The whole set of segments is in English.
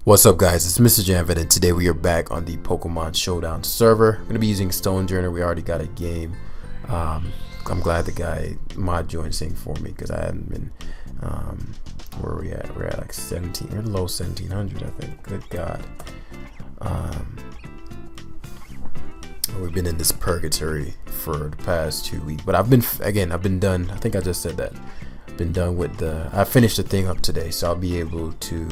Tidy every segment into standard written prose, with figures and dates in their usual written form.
What's up, guys? It's Mrjamvad, and today we are back on the Pokemon Showdown server. I'm going to be using STONJOURNER. We already got a game. I'm glad the guy mod joined Sync for me because I hadn't been. Where are we at? We're at like 17. We're low 1700, I think. Good God. We've been in this purgatory for the past 2 weeks, but I've been done. I think I just said that. Been done with I finished the thing up today, so I'll be able to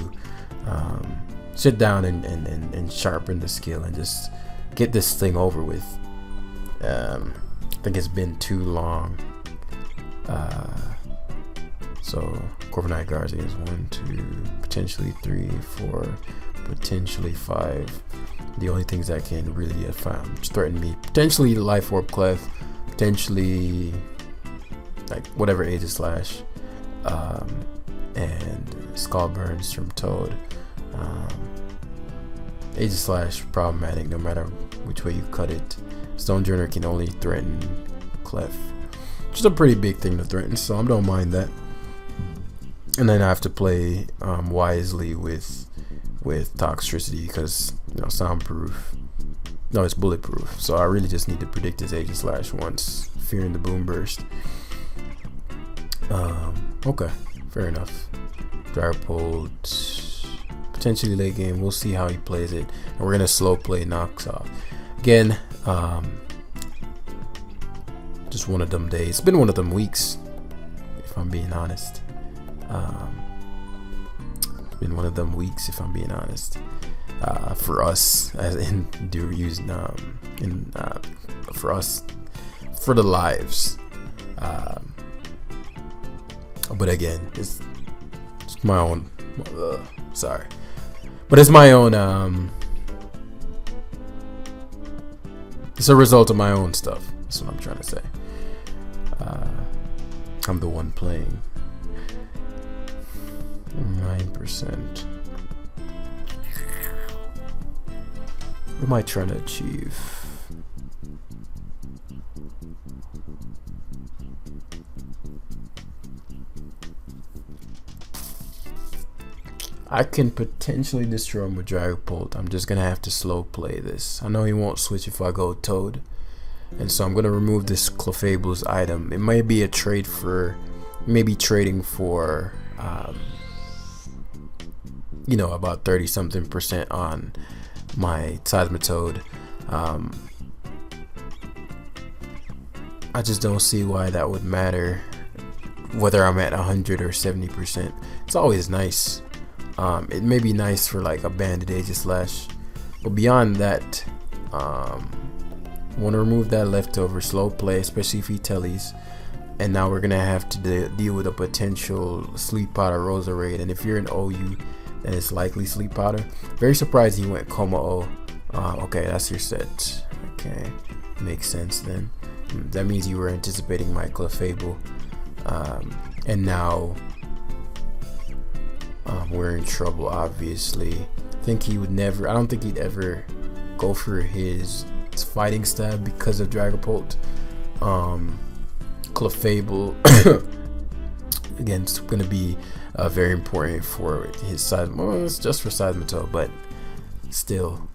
sit down and sharpen the skill and just get this thing over with. I think it's been too long. So Corviknight Guardian is 1, 2, potentially 3, 4, potentially 5. The only things that can really threaten me, potentially Life Orb Clef, potentially like whatever Aegislash, and Skull Burns from Toad. Aegislash problematic no matter which way you cut it. STONJOURNER can only threaten Clef, which is a pretty big thing to threaten, so I don't mind that. And then I have to play wisely with Toxtricity because soundproof. No, it's bulletproof. So I really just need to predict his Aegislash once, fearing the Boom Burst. Okay, fair enough. Dragapult, potentially late game. We'll see how he plays it, and we're gonna slow play Knocks Off again. Just one of them days. It's been one of them weeks, if I'm being honest. It's been one of them weeks, if I'm being honest. For us, as in for us, for the lives. But again, it's my own. Sorry, but it's my own. It's a result of my own stuff. That's what I'm trying to say. I'm the one playing. 9%. What am I trying to achieve? I can potentially destroy him with Dragapult. I'm just gonna have to slow play this. I know he won't switch if I go Toad, and so I'm gonna remove this Clefable's item. It may be a trade for, maybe trading for, about 30-something% on my Seismitoad. I just don't see why that would matter, whether I'm at 100 or 70%. It's always nice. It may be nice for like a banded Aegislash, but beyond that, want to remove that leftover slow play, especially if he tellies. And now we're gonna have to deal with a potential Sleep Powder Roserade, and if you're an OU, then it's likely Sleep Powder. Very surprised he went Coma O. Okay, that's your set. Okay, makes sense then. That means you were anticipating my Clefable, and now we're in trouble. Obviously, I think he would never. I don't think he'd ever go for his fighting stab because of Dragapult. Clefable again, it's going to be very important for his size. Well, it's just for Seismitoad, but still.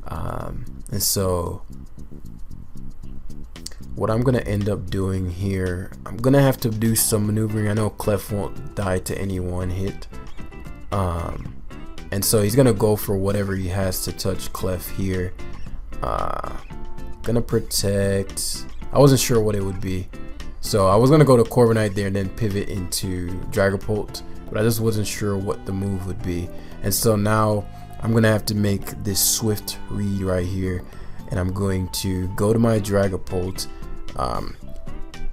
And so what I'm going to end up doing here, I'm going to have to do some maneuvering. I know Clef won't die to any one hit. And so he's going to go for whatever he has to touch Clef here. Gonna protect. I wasn't sure what it would be, so I was gonna go to Corviknight there and then pivot into Dragapult, but I just wasn't sure what the move would be. And so now I'm gonna have to make this swift read right here, and I'm going to go to my Dragapult.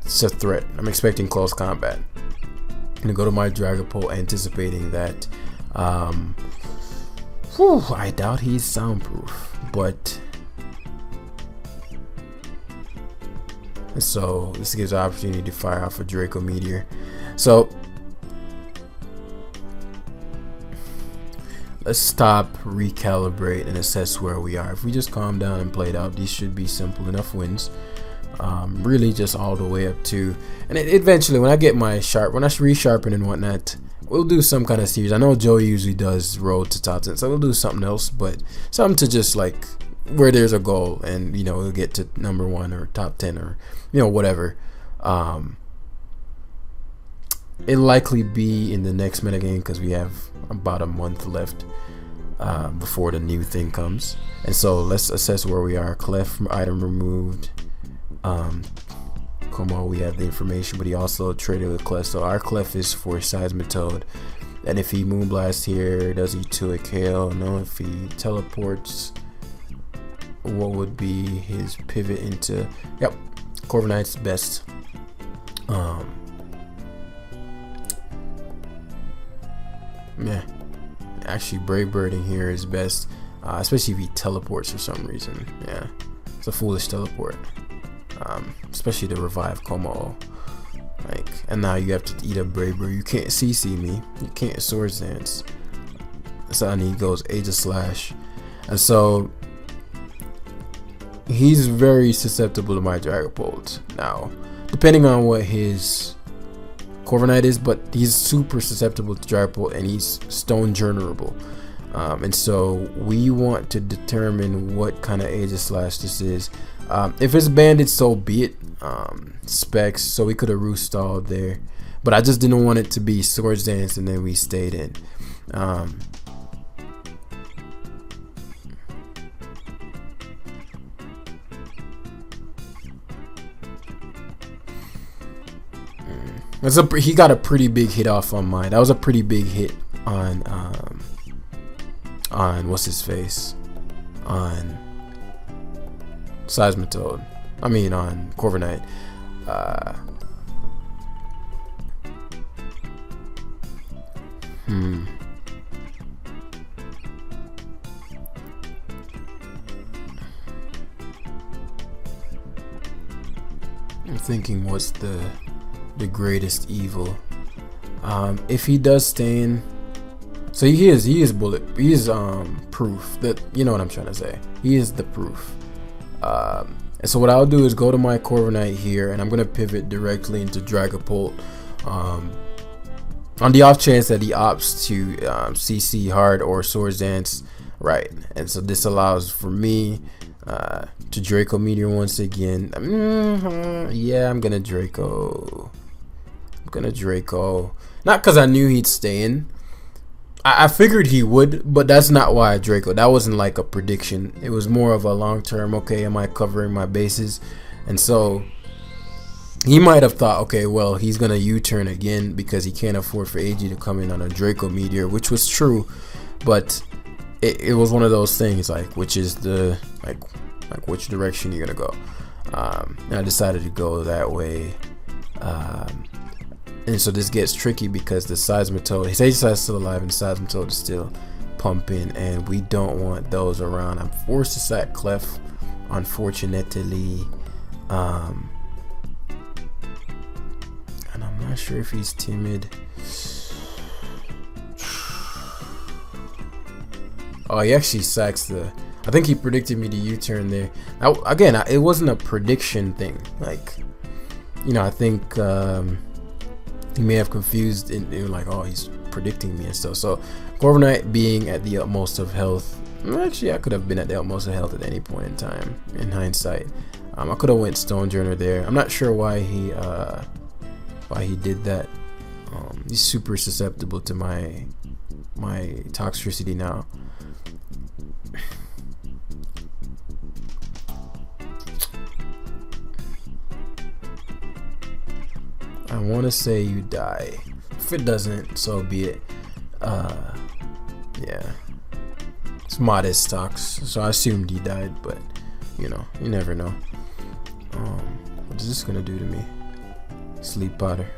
It's a threat. I'm expecting close combat. I'm gonna go to my Dragapult, anticipating that. I doubt he's soundproof, but. So this gives the opportunity to fire off a Draco Meteor. So let's stop, recalibrate, and assess where we are. If we just calm down and play it out, these should be simple enough wins. Really just all the way up to, and eventually when I get my when I resharpen and whatnot, we'll do some kind of series. I know Joey usually does road to top 10, so we'll do something else, but something to just like where there's a goal, and you know, we'll get to number 1 or top 10 or you know, whatever. It'll likely be in the next metagame because we have about a month left before the new thing comes. And so let's assess where we are. Clef item removed. Como, we have the information, but he also traded with Clef. So our Clef is for Seismitoad. And if he Moonblast here, does he 2 Kale? No. If he teleports, what would be his pivot into? Yep, Corviknight's best. Yeah, actually Brave Birding here is best, especially if he teleports for some reason. Yeah, it's a foolish teleport, especially to revive Como. Like, and now you have to eat a Brave Bird. You can't CC me. You can't Swords Dance. So he goes Age of Slash, and so he's very susceptible to my Dragapult. Now, depending on what his Corviknight is, but he's super susceptible to Dragapult, and he's Stonejournerable. And so we want to determine what kind of Age of Slash this is. If it's banded, so be it. Specs, so we could have Roost stalled there, but I just didn't want it to be Swords Dance and then we stayed in. He got a pretty big hit off on mine. That was a pretty big hit on what's his face, on Seismitoad. I mean on Corviknight. I'm thinking what's the greatest evil. If he does stay in, so he is bullet, he is proof that, you know what I'm trying to say, he is the proof. And so what I'll do is go to my Corviknight here, and I'm gonna pivot directly into Dragapult, on the off chance that he opts to CC hard or Swords Dance right. And so this allows for me to Draco Meteor once again. Yeah, I'm gonna Draco. Not because I knew he'd stay in. I figured he would, but that's not why I Draco. That wasn't like a prediction. It was more of a long term, okay, am I covering my bases? And so he might have thought, okay, well, he's gonna U-turn again because he can't afford for AG to come in on a Draco Meteor, which was true, but it was one of those things, like, which is the like which direction you're gonna go. And I decided to go that way. And so this gets tricky because the Seismitoad, his H-Side is still alive and Seismitoad is still pumping, and we don't want those around. I'm forced to sack Clef, unfortunately. And I'm not sure if he's timid. Oh, he actually sacks the, I think he predicted me to U-turn there. Now, again, it wasn't a prediction thing. Like, you know, I think he may have confused in like, oh, he's predicting me and stuff. So Corviknight being at the utmost of health, actually I could have been at the utmost of health at any point in time in hindsight. I could have went Stonejourner there. I'm not sure why he did that. He's super susceptible to my toxicity now. I want to say you die. If it doesn't, so be it. Yeah, it's modest tox, so I assumed he died, but you know, you never know. What is this gonna do to me? Sleep powder,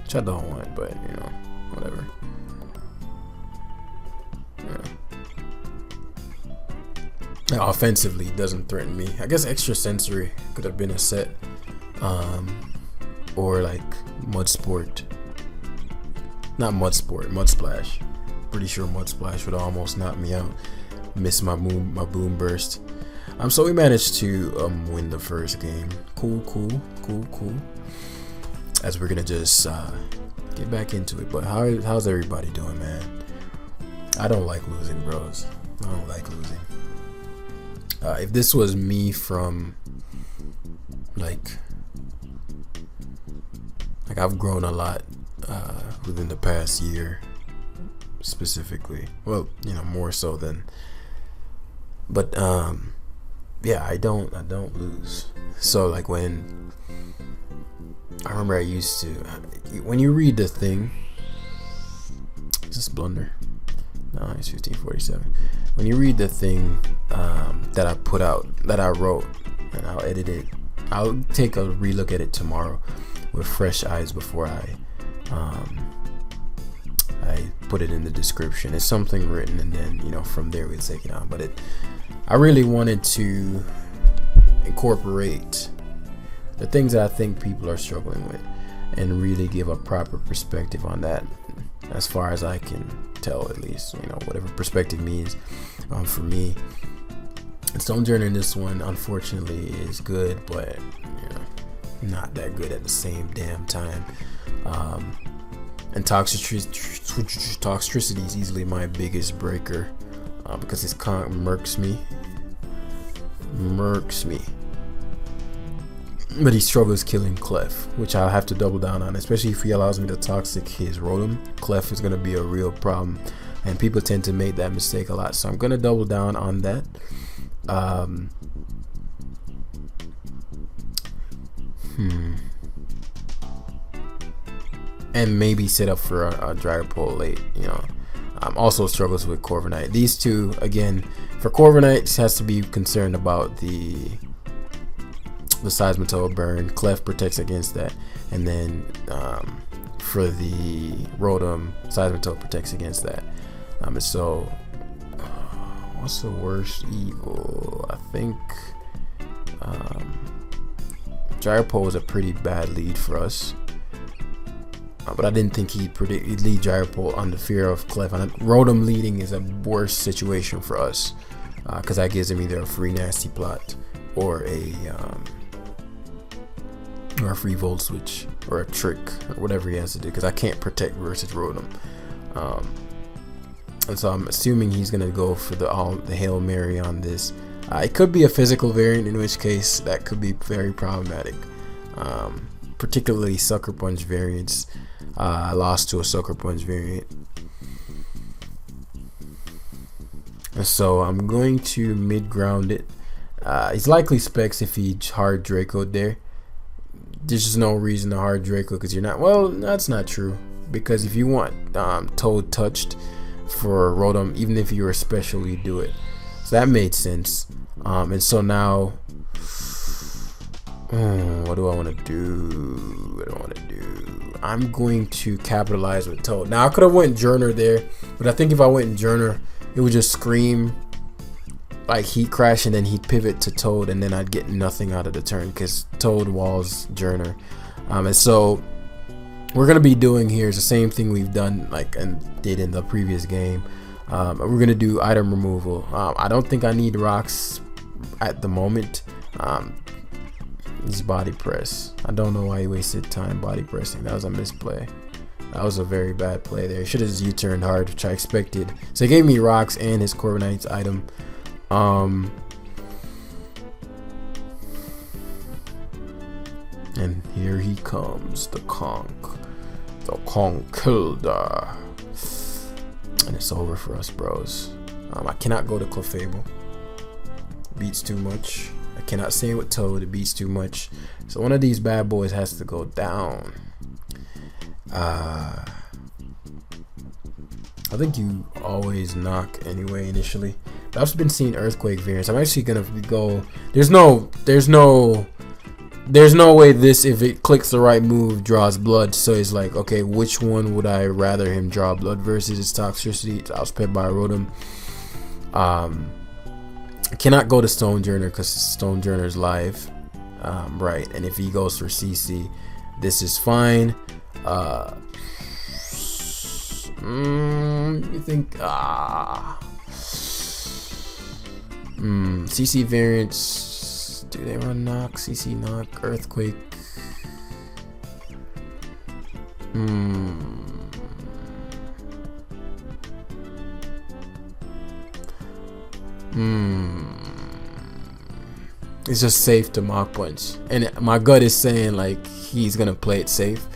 which I don't want, but you know, whatever. Yeah. Offensively, it doesn't threaten me. I guess extra sensory could have been a set. Or like Mud Sport. Not Mud Sport, Mud Splash. Pretty sure Mud Splash would almost knock me out. Miss my boom burst. So we managed to win the first game. Cool. as we're gonna just get back into it. But how's everybody doing, man? I don't like losing, bros. I don't like losing. If this was me from like I've grown a lot within the past year, specifically. Well, you know, more so than. But yeah, I don't lose. So like when I remember I used to, when you read the thing, is this Blunder? No, it's 1547. When you read the thing that I put out, that I wrote, and I'll edit it, I'll take a relook at it tomorrow with fresh eyes before I put it in the description. It's something written, and then, you know, from there we take it on. But I really wanted to incorporate the things that I think people are struggling with and really give a proper perspective on that, as far as I can tell, at least, you know, whatever perspective means for me. And Stonejourner in this one, unfortunately, is good, but, you know, not that good at the same damn time. And toxicity is easily my biggest breaker, because it's murks me. But he struggles killing Clef, which I'll have to double down on, especially if he allows me to toxic his Rotom. Clef is going to be a real problem, and people tend to make that mistake a lot, so I'm going to double down on that. And maybe set up for a Dragapult late, you know. Also struggles with Corviknight. These two, again, for Corviknight, has to be concerned about the Seismitoad burn. Clef protects against that, and then for the Rotom, Seismitoad protects against that. And so, what's the worst evil? I think Dragapult was a pretty bad lead for us. But I didn't think he'd lead Dragapult on the fear of Clef. And Rotom leading is a worse situation for us, because that gives him either a free Nasty Plot or a free Volt Switch or a trick or whatever he has to do, because I can't protect versus Rotom. And so I'm assuming he's gonna go for the Hail Mary on this. It could be a physical variant, in which case that could be very problematic. Particularly Sucker Punch variants. I lost to a Sucker Punch variant. And so I'm going to mid-ground it. He's likely Specs if he hard Draco'd there. There's just no reason to hard Draco, because you're not. Well, that's not true. Because if you want Toad touched for Rotom, even if you were special, you do it. So that made sense. And so now, what do I want to do? I'm going to capitalize with Toad. Now I could have went Journer there, but I think if I went Journer, it would just scream like Heat Crash, and then he'd pivot to Toad, and then I'd get nothing out of the turn because Toad walls Journer. And so we're gonna be doing here is the same thing we've done and did in the previous game. We're gonna do item removal. I don't think I need rocks at the moment. He's body press. I don't know why he wasted time body pressing. That was a misplay. That was a very bad play there. He should have just U-turned hard, which I expected. So he gave me rocks and his Corviknight's item. And here he comes, the Conkeldurr. And it's over for us, bros. I cannot go to Clefable. Beats too much. I cannot say it with Toad, it beats too much. So one of these bad boys has to go down. I think you always knock anyway initially. But I've been seeing Earthquake variants. I'm actually gonna go. There's no way this, if it clicks the right move, draws blood. So it's like, okay, which one would I rather him draw blood versus its toxicity? It's outsped by Rotom. I cannot go to Stonejourner because Stonejourner is live, right? And if he goes for CC, this is fine. You think CC variants, do they run knock? CC knock, Earthquake. It's just safe to Mach Punch, and my gut is saying like he's gonna play it safe.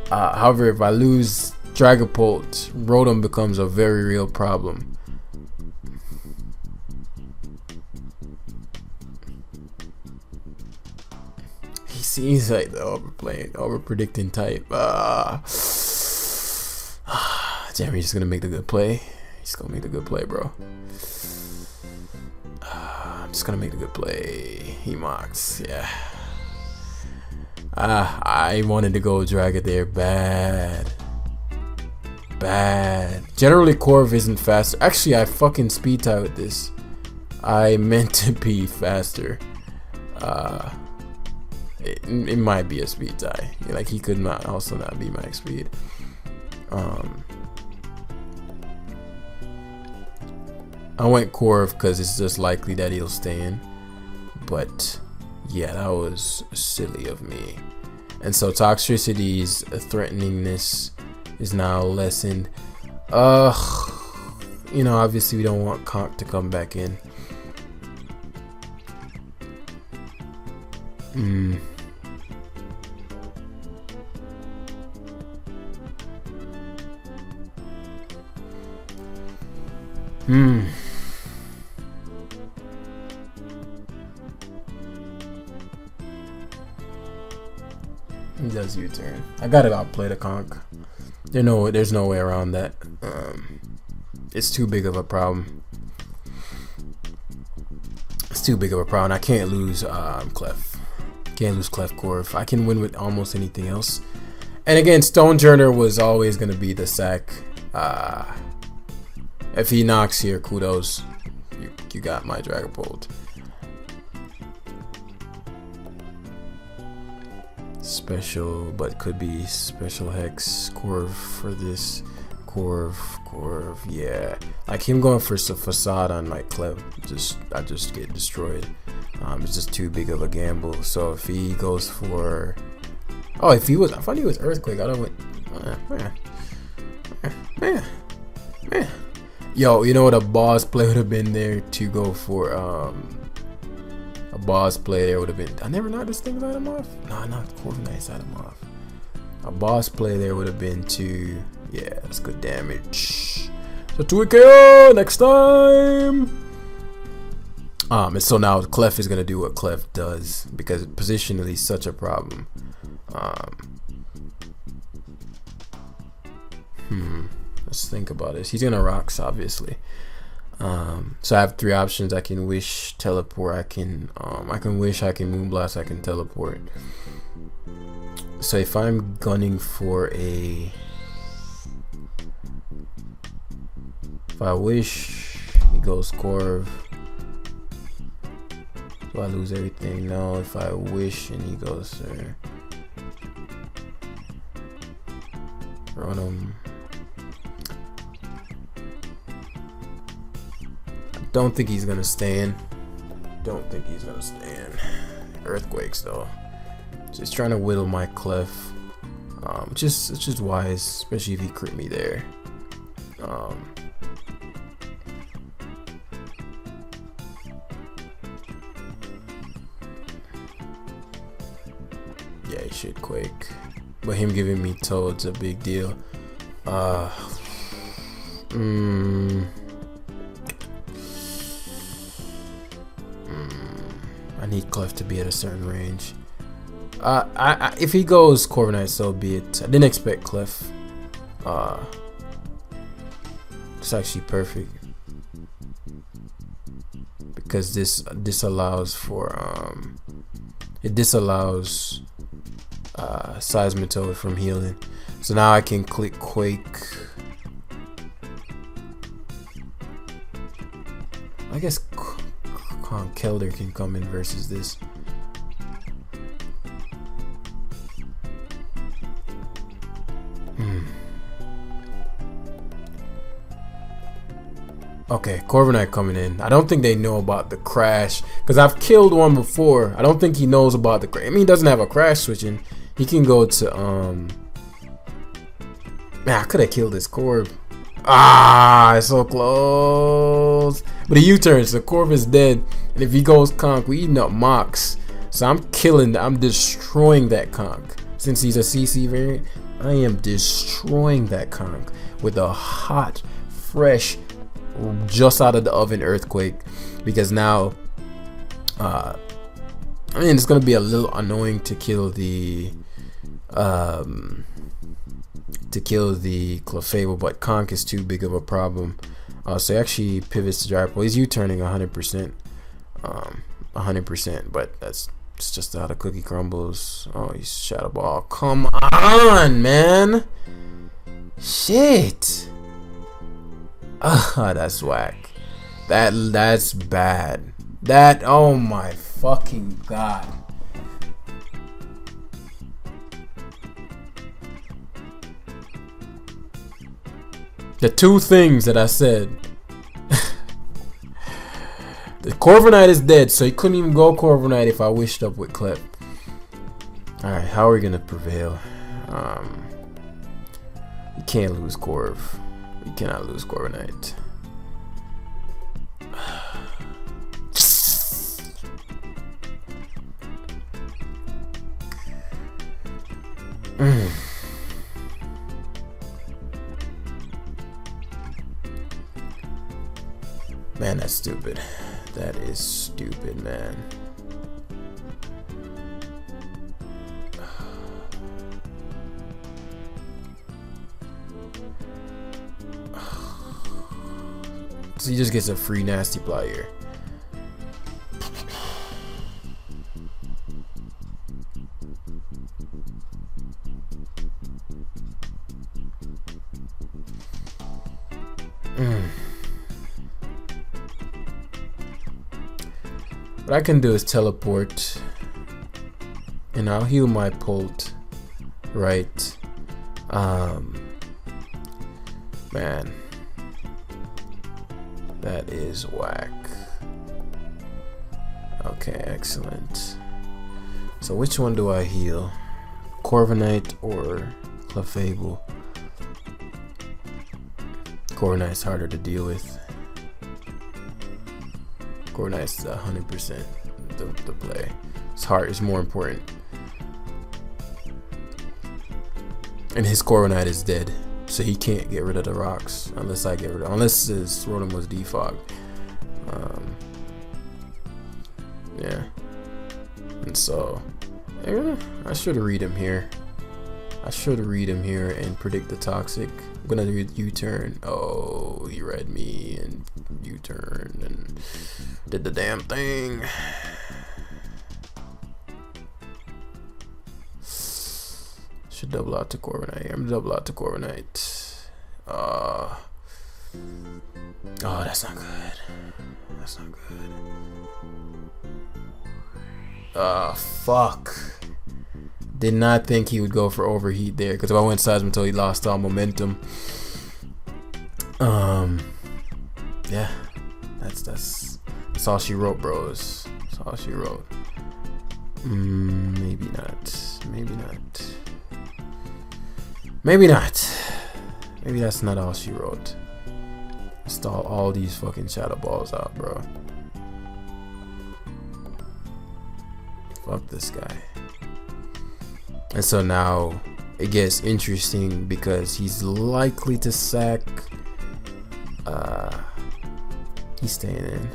However, if I lose Dragapult, Rotom becomes a very real problem. He seems like the over predicting type. Damn, he's just gonna make the good play. He's gonna make the good play, bro. I'm just gonna make the good play. He mocks, yeah. I wanted to go Dragon there bad. Generally, Corv isn't faster. Actually, I fucking speed tie with this. I meant to be faster. It might be a speed tie. Like he could not also not be max speed. I went Corv because it's just likely that he'll stay in. But yeah, that was silly of me. And so Toxtricity's threateningness is now lessened. You know, obviously we don't want Conk to come back in. He does U-turn. I gotta outplay the Conk. There's no way around that. It's too big of a problem. It's too big of a problem. I can't lose Clef. Can't lose Clef Corv. I can win with almost anything else. And again, Stonejourner was always gonna be the sack. If he knocks here, kudos. You got my Dragapult. Special, but could be special hex Corv for this. Corv, yeah. Like him going for some facade on my Clef, I just get destroyed. It's just too big of a gamble. So if he goes for, I thought he was Earthquake. I don't want, man. Yo, you know what a boss play would have been there to go for a boss play there would have been. I never knocked this thing item off. No, not Corviknight's item off. A boss play there would have been to, yeah, that's good damage. So 2 KO next time. And so now Clef is gonna do what Clef does because positionally such a problem. Let's think about this. He's gonna rocks, obviously. So I have 3 options. I can wish, teleport. I can wish, I can Moonblast, I can teleport. So if I'm gunning for if I wish, he goes Corv. Do I lose everything? No. If I wish and he goes there, run him. Don't think he's gonna stand. Earthquakes though. Just trying to whittle my Clef. It's just wise, especially if he crit me there. Yeah, he should Quake. But him giving me Toad's a big deal. I need Clef to be at a certain range. If he goes Corviknight, so be it. I didn't expect Clef. It's actually perfect because this disallows for it disallows Seismitoad from healing. So now I can click Quake. I guess Kelder can come in versus this. Okay, Corviknight coming in. I don't think they know about the crash because I've killed one before. I don't think he knows about the crash. I mean, he doesn't have a crash switching. He can go to Man, I could have killed this Corv. Ah, it's so close. But he U-turns. The Corv is dead. And if he goes conk, we eating up Mox. So I'm destroying that conk. Since he's a CC variant, I am destroying that conk with a hot, fresh, just out of the oven earthquake. Because now, I mean, it's gonna be a little annoying to kill the Clefable, but conk is too big of a problem. So he actually pivots to Drypole. He's U-turning 100%, 100%, but it's just how the cookie crumbles. Oh, he's Shadow Ball. Come on, man. Shit. Ah, that's whack. That's bad. Oh my fucking god. The two things that I said. The Corviknight is dead, so he couldn't even go Corviknight if I wished up with Clef. Alright, how are we gonna prevail? You can't lose Corv. You cannot lose Corviknight. Man, that's stupid. That is stupid, man. So he just gets a free nasty ply here. What I can do is teleport, and I'll heal my Pult, right? Man, that is whack. Okay, excellent. So which one do I heal? Corviknight or Clefable? Corviknight's harder to deal with. Corviknight's 100% the play. His heart is more important. And his Corviknight is dead. So he can't get rid of the rocks unless I get rid of, unless his Rotom was defogged. Yeah. And so I should read him here. I should read him here and predict the toxic. I'm gonna U-turn. Oh, he read me and U-turned and did the damn thing. Should double out to Corviknight. I'm double out to Corviknight. Oh, that's not good. That's not good. Fuck. Did not think he would go for overheat there, because if I went Seism until he lost all momentum. Yeah, that's all she wrote, bros. That's all she wrote. Maybe not. Maybe not. Maybe not. Maybe that's not all she wrote. Install all these fucking Shadow Balls out, bro. Fuck this guy. And so now it gets interesting because he's likely to sack. He's staying in.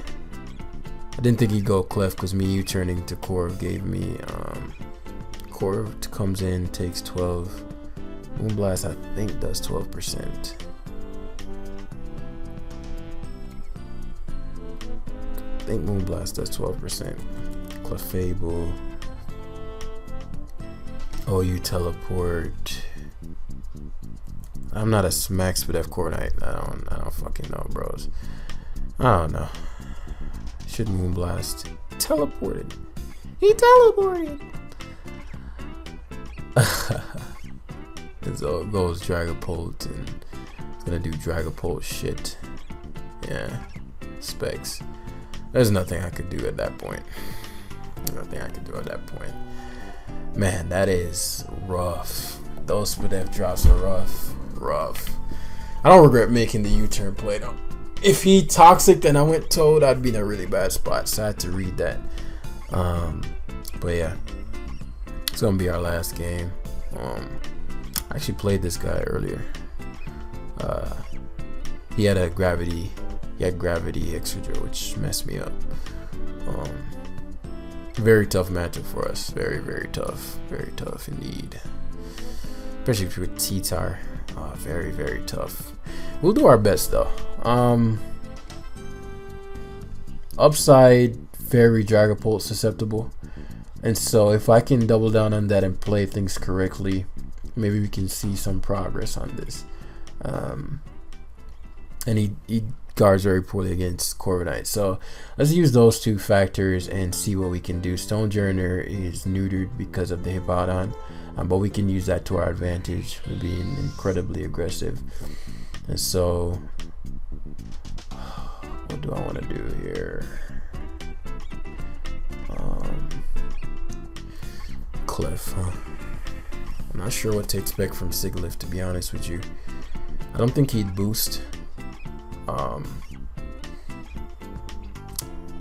I didn't think he'd go Clef because me U-turning to Corv gave me Corv comes in, takes 12. Moonblast I think does 12%. I think Moonblast does 12%. Clefable. Oh, you teleport. I'm not a smack spit F Corviknight. I don't fucking know, bros. I don't know. Should Moonblast. Teleported. He teleported. And so it goes Dragapult, and it's gonna do Dragapult shit. Yeah. Specs. There's nothing I could do at that point. Nothing I could do at that point. Man, that is rough. Those split F drops are rough. rough. I don't regret making the U-turn play though. If he toxic, then I went toad, I'd be in a really bad spot. So I had to read that. But yeah, it's gonna be our last game. I actually played this guy earlier. He had gravity extra drill, which messed me up. Very tough matchup for us. Very tough indeed. Especially with T-Tar. Very tough. We'll do our best though. Upside, very Dragapult susceptible, and so if I can double down on that and play things correctly, maybe we can see some progress on this. And he guards very poorly against Corviknight, so let's use those two factors and see what we can do. Stonejourner is neutered because of the Hippowdon, but we can use that to our advantage. We're being incredibly aggressive, and so what do I want to do here? Clef, huh? I'm not sure what to expect from Sigilyph, to be honest with you. I don't think he'd boost. I'm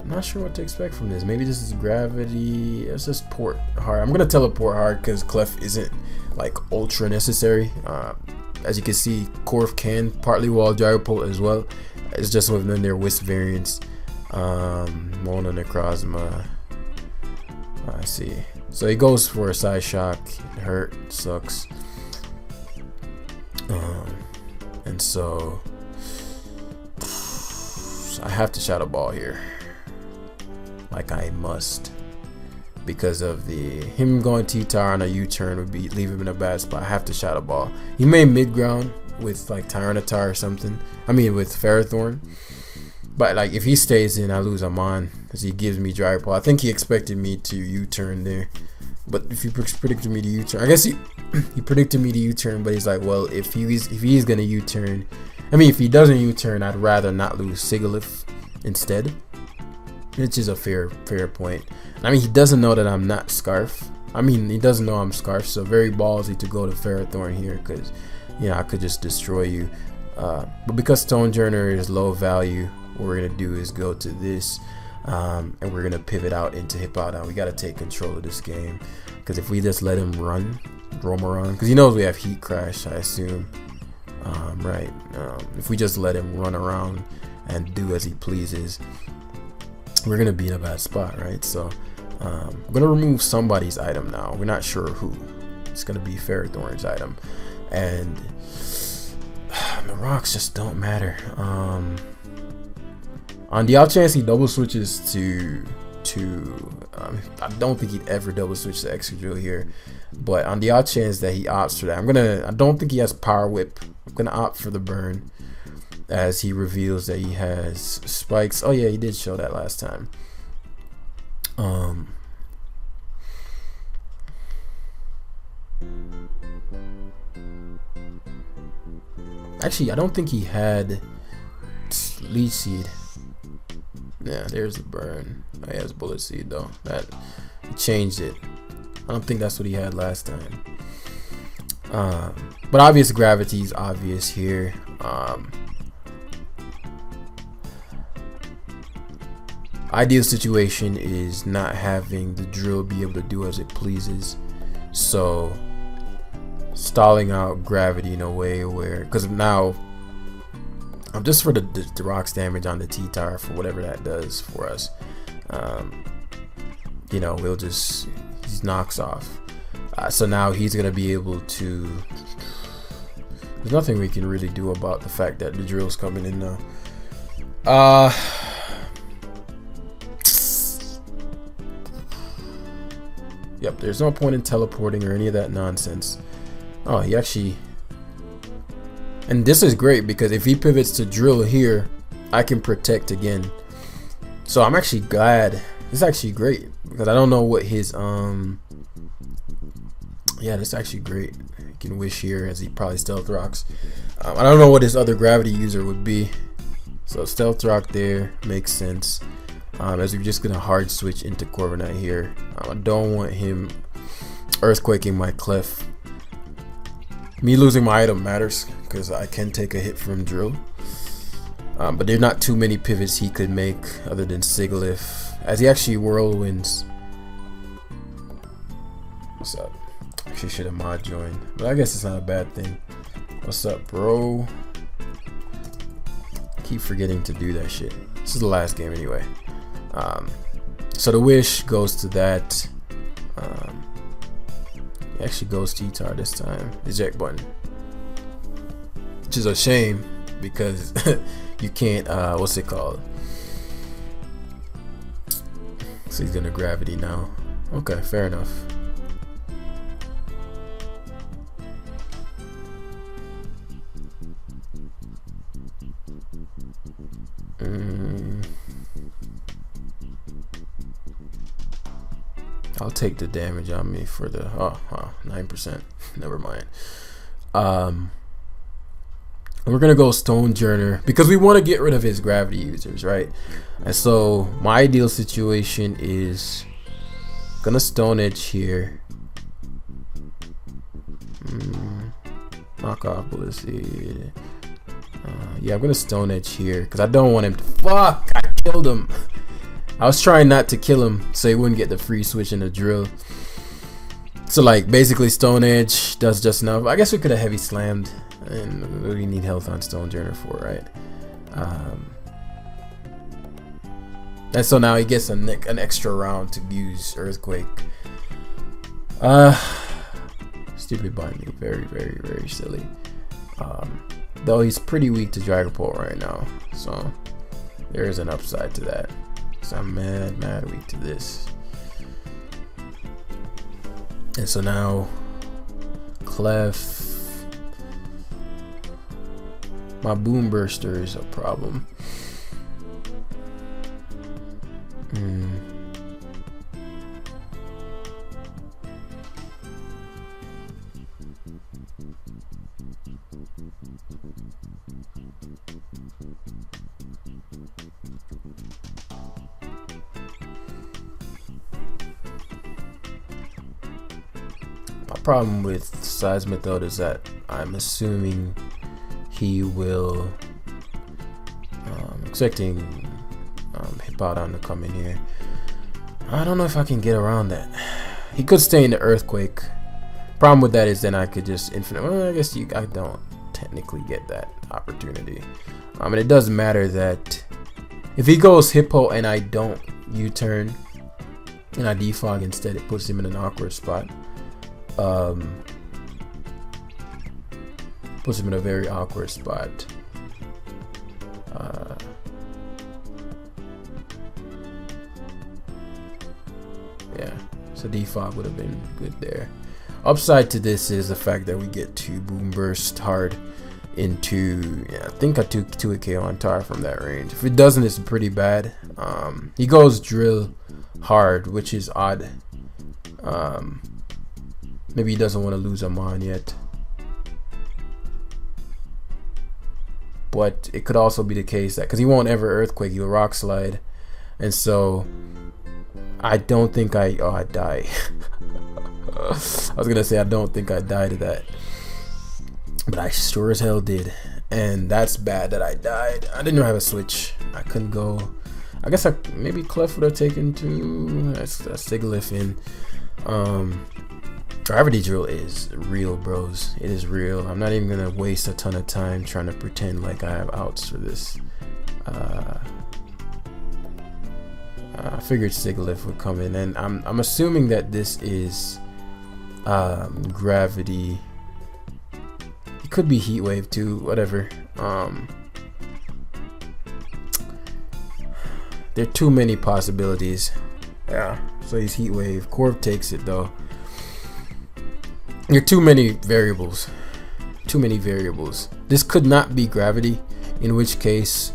not sure what to expect from this. Maybe this is gravity. Let's just port hard. I'm gonna teleport hard because Clef isn't like ultra necessary. As you can see, Corv can partly wall Dragapult as well. It's just within their Wisp variants. Mona Necrozma. I see. So he goes for a side shock. It hurt. Sucks. And so I have to Shadow Ball here. Like I must. Because of him going T-Tar on a U-turn would leave him in a bad spot. I have to Shadow Ball. He may mid-ground with like Tyranitar or something. I mean with Ferrothorn. But like if he stays in, I lose Amon because he gives me Dragapult. I think he expected me to U-turn there. But if he predicted me to U-turn, I guess he predicted me to U-turn, but he's like, well, if he's gonna U-turn, I mean if he doesn't U-turn, I'd rather not lose Sigilyph instead. Which is a fair point. I mean, he doesn't know that I'm not Scarf. I mean, he doesn't know I'm Scarf, so very ballsy to go to Ferrothorn here because, you know, I could just destroy you. But because Stonejourner is low value, what we're gonna do is go to this, and we're gonna pivot out into Hippowdon. We gotta take control of this game because if we just let him roam around, because he knows we have Heat Crash, I assume. Right. If we just let him run around and do as he pleases, we're gonna be in a bad spot, right? So I'm gonna remove somebody's item now. We're not sure who. It's gonna be Ferrothorn's item, and the rocks just don't matter. On the off chance he double switches to I don't think he'd ever double switch to Excadrill here, but on the odd chance that he opts for that, I don't think he has Power Whip. I'm gonna opt for the burn as he reveals that he has spikes. Oh yeah, he did show that last time. Actually, I don't think he had Leech Seed. Yeah, there's the burn. Oh, he has Bullet Seed though. That changed it. I don't think that's what he had last time. But obvious gravity is obvious here. Ideal situation is not having the drill be able to do as it pleases. So stalling out gravity in a way where, because now just for the rocks damage on the T-Tar, for whatever that does for us, you know, he knocks off. So now he's gonna be able to. There's nothing we can really do about the fact that the drill's coming in now. Yep, there's no point in teleporting or any of that nonsense. Oh, he actually. And this is great because if he pivots to drill here, I can protect again. So I'm actually glad. This is actually great because I don't know what his yeah, that's actually great. He can wish here as he probably stealth rocks. I don't know what his other gravity user would be. So stealth rock there makes sense. As we're just gonna hard switch into Corviknight here. I don't want him earthquaking my Clef. Me losing my item matters because I can take a hit from drill. But there are not too many pivots he could make other than Sigalith, as he actually whirlwinds. What's up? Actually should have mod joined, but I guess it's not a bad thing. What's up, bro? Keep forgetting to do that shit. This is the last game anyway. So the wish goes to that. It actually goes to Etar this time. Eject button, which is a shame because you can't. What's it called? So he's gonna gravity now. Okay, fair enough. I'll take the damage on me for the 9%. Never mind. We're gonna go Stonejourner because we want to get rid of his gravity users, right? And so my ideal situation is gonna Stone Edge here. Knock off Blissey. Yeah, I'm gonna Stone Edge here because I don't want him to. Fuck! I killed him. I was trying not to kill him so he wouldn't get the free switch in the drill. So like basically Stone Edge does just enough. I guess we could have heavy slammed, and we need health on Stonejourner for, right? And so now he gets an extra round to use Earthquake. Stupid by me, very, very, very silly. Though he's pretty weak to Dragapult right now, so there is an upside to that. So I'm mad weak to this. And so now Clef, my Boom Burster is a problem. My problem with Seismitoad is that I'm assuming he will, expecting Hippowdon to come in here. I don't know if I can get around that. He could stay in the Earthquake. Problem with that is then I could just infinite. Well, I guess I don't technically get that opportunity. And it doesn't matter that if he goes Hippo and I don't U-turn and I defog instead, it puts him in an awkward spot. Puts him in a very awkward spot. Yeah, so defog would have been good there. Upside to this is the fact that we get to Boom Burst hard into, I think I took 2 KO on Tar from that range. If it doesn't, it's pretty bad. He goes Drill hard, which is odd. Maybe he doesn't want to lose a Mon yet. But it could also be the case that, because he won't ever Earthquake, he'll Rock Slide. And so, I don't think I die. I was going to say I don't think I died to that. But I sure as hell did. And that's bad that I died. I didn't have a switch. I couldn't go. I guess maybe Clef would have taken a Sigalith in. Gravity Drill is real, bros. It is real. I'm not even gonna waste a ton of time trying to pretend like I have outs for this. I figured Sigalith would come in, and I'm assuming that this is gravity. It could be Heat Wave too, whatever. There are too many possibilities. Yeah, so he's Heat Wave. Corv takes it though. There are too many variables. Too many variables. This could not be gravity, in which case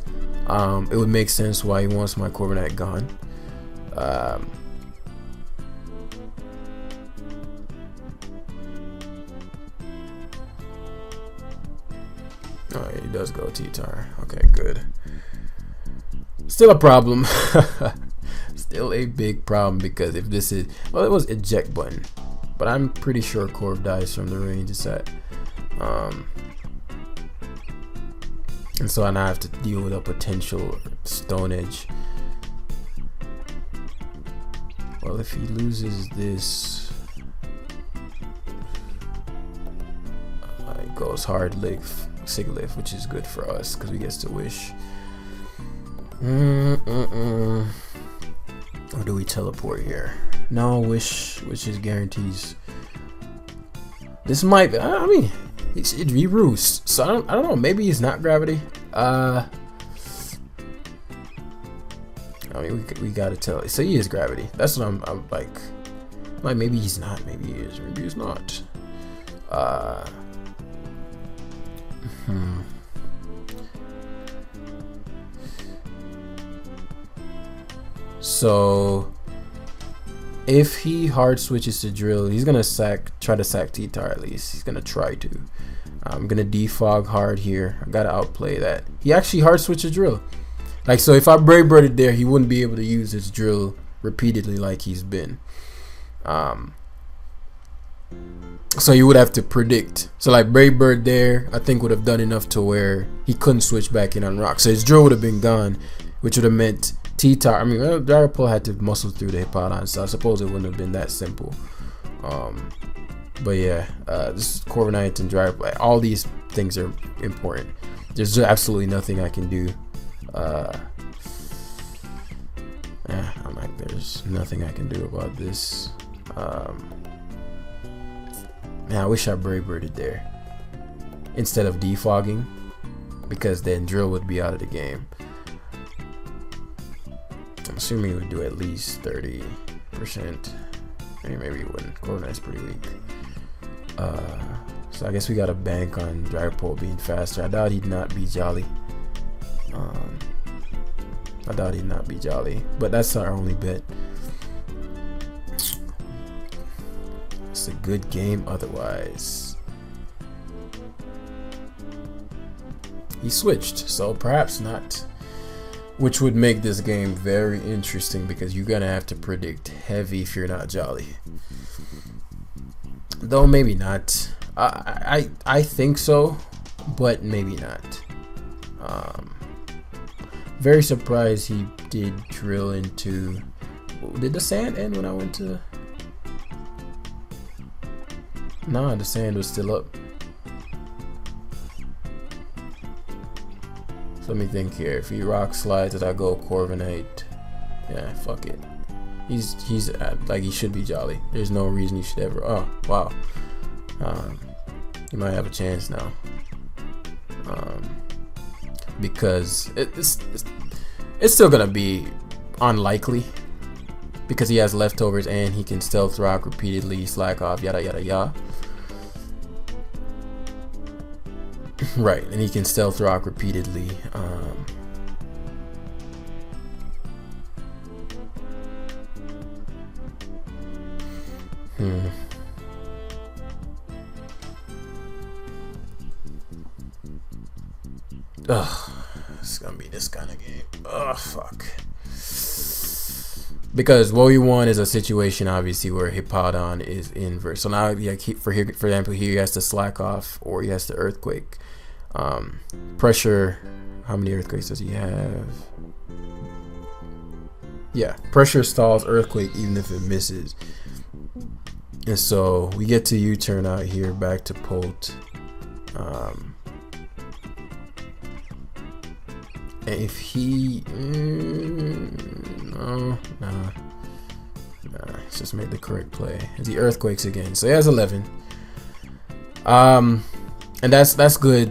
it would make sense why he wants my Corviknight gone. Oh, he does go T-Tar. Okay, good. Still a problem. Still a big problem, because if this is, well, it was eject button, but I'm pretty sure Corv dies from the range it's at. And so now I have to deal with a potential Stone Edge. Well, if he loses this, it goes hard Sigilyph, which is good for us because we get to wish. Or do we teleport here? No, wish is guarantees. This might be, I mean, it re-roosts, so I don't know, maybe he's not gravity. I mean, we gotta tell. So he is gravity. That's what I'm like maybe he's not, maybe he is, maybe he's not. So if he hard switches to drill, he's gonna try to sack T-Tar at least. He's gonna try to. I'm gonna defog hard here. I gotta outplay that. He actually hard switched to drill. Like, so if I Brave Birded there, he wouldn't be able to use his drill repeatedly like he's been. So you would have to predict. So like Brave Bird there, I think would have done enough to where he couldn't switch back in on rock. So his drill would have been gone, which would have meant T-Tar. I mean, Dragapult had to muscle through the Hippowdon, so I suppose it wouldn't have been that simple. But yeah, this is Corviknight and Dragapult. All these things are important. There's absolutely nothing I can do. I'm like, there's nothing I can do about this. Man, I wish I Brave Birded there instead of defogging, because then drill would be out of the game. I'm assuming he would do at least 30%. Maybe he wouldn't. Corviknight's pretty weak. So I guess we got to bank on Dragapult being faster. I doubt he'd not be Jolly. But that's our only bet. It's a good game otherwise. He switched, so perhaps not. Which would make this game very interesting because you're gonna have to predict heavy if you're not Jolly. Though maybe not. I think so, but maybe not. Very surprised he did drill into. Did the sand end when I went to? Nah, the sand was still up. So let me think here. If he rock slides, did I go Corviknight? Yeah, fuck it. He's like, he should be Jolly. There's no reason he should ever. Oh wow. You might have a chance now. Because it's still gonna be unlikely because he has leftovers and he can stealth rock repeatedly, slack off, yada yada yada. Right, and he can stealth rock repeatedly. Ugh, it's gonna be this kind of game. Ugh, fuck. Because what we want is a situation, obviously, where Hippowdon is inverse. So now, yeah, for example, here he has to slack off, or he has to earthquake. Pressure. How many earthquakes does he have? Yeah, pressure stalls earthquake even if it misses. And so we get to U-turn out here back to Polt. And if he let's just make the correct play. As he earthquakes again, so he has 11. And that's good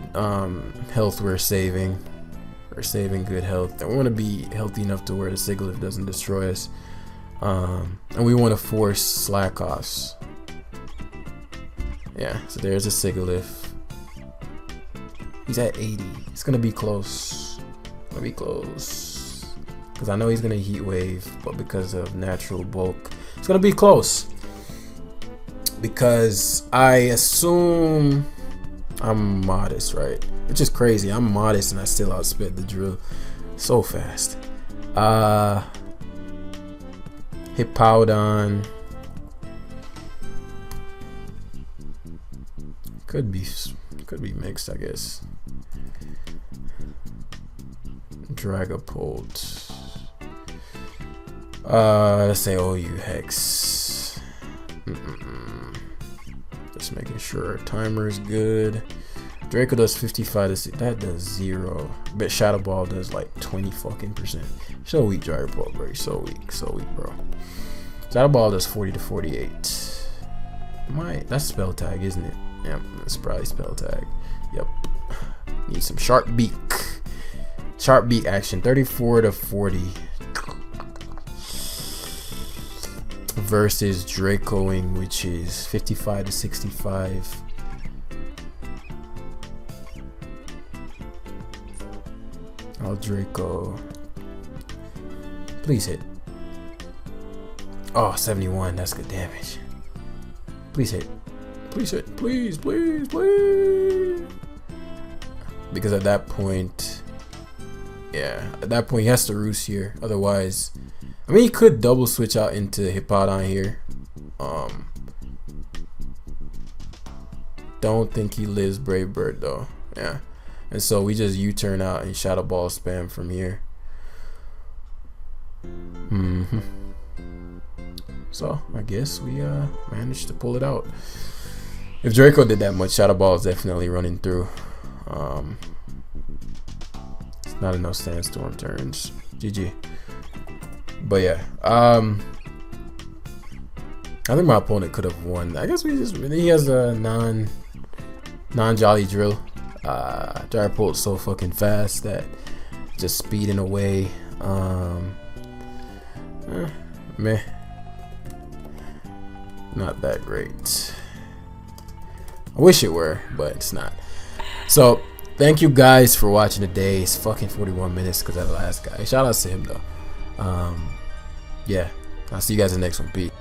health we're saving. We're saving good health, and we want to be healthy enough to where the Sigilyph doesn't destroy us. And we want to force slack offs. Yeah, so there's a Sigilyph. He's at 80. It's gonna be close. Be close because I know he's gonna heat wave, but because of natural bulk, it's gonna be close. Because I assume I'm modest, right? Which is crazy. I'm modest and I still outsped the drill so fast. Hippowdon could be Could be mixed, I guess. Dragapult. Let's say OU Hex. Just making sure timer is good. Draco does 55 to 6. That does 0. But Shadow Ball does like 20 fucking %. So weak, Dragapult, bro. So weak, bro. Shadow Ball does 40 to 48. That's spell tag, isn't it? Yep, that's probably spell tag. Yep. Need some sharp beak. Sharp beak action. 34 to 40. Versus Dracoing, which is 55 to 65. I'll Draco. Please hit. Oh, 71. That's good damage. Please hit. Please hit. Please, please, please. Because at that point, yeah, at that point he has to roost here. Otherwise, I mean, he could double switch out into Hippowdon here. Don't think he lives Brave Bird though. Yeah. And so we just U-turn out and Shadow Ball spam from here. So I guess we managed to pull it out. If Draco did that much, Shadow Ball is definitely running through. It's not enough Sandstorm turns. GG. But yeah, I think my opponent could have won. I guess he has a non-jolly drill. Dragapult's so fucking fast that just speeding away. Meh. Not that great. I wish it were, but it's not. So thank you guys for watching today. It's fucking 41 minutes because of the last guy. Shout out to him though. Yeah, I'll see you guys in the next one. Peace.